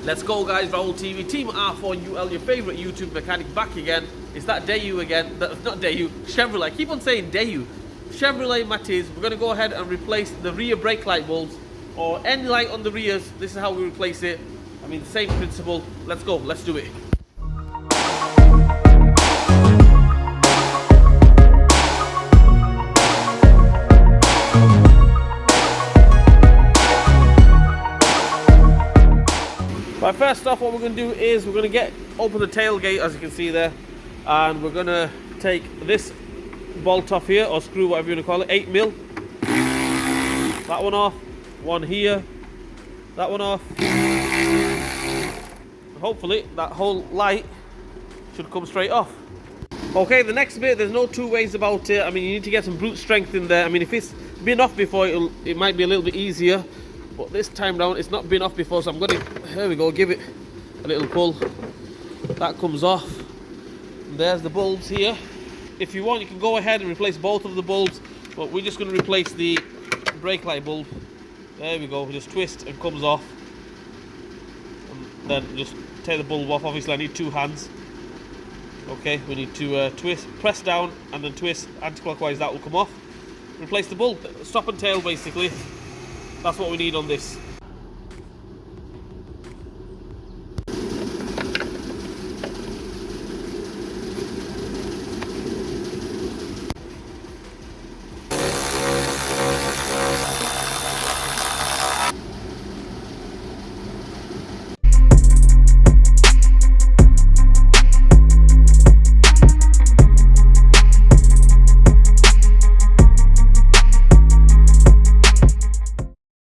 Let's go, guys. Raul TV, Team R4UL, your favorite YouTube mechanic, back again. It's that Dayu again. Not Dayu, Chevrolet. I keep on saying Dayu. Chevrolet Matiz. We're going to go ahead and replace the rear brake light bulbs or any light on the rears. This is how we replace it. I mean, the same principle. Let's go. Let's do it. Right, first off, what we're going to do is we're going to open the tailgate, as you can see there, and we're going to take this bolt off here, or screw, whatever you want to call it, 8mm. That one off, one here, that one off. Hopefully that whole light should come straight off. Okay, the next bit, there's no two ways about it. I mean, you need to get some brute strength in there. I mean, if it's been off before, it might be a little bit easier. But this time round, it's not been off before, so I'm going to, here we go, give it a little pull. That comes off. And there's the bulbs here. If you want, you can go ahead and replace both of the bulbs, but we're just going to replace the brake light bulb. There we go, just twist and comes off. And then just take the bulb off. Obviously, I need two hands. Okay, we need to twist, press down, and then twist anti-clockwise. That will come off. Replace the bulb, stop and tail, basically. That's what we need on this.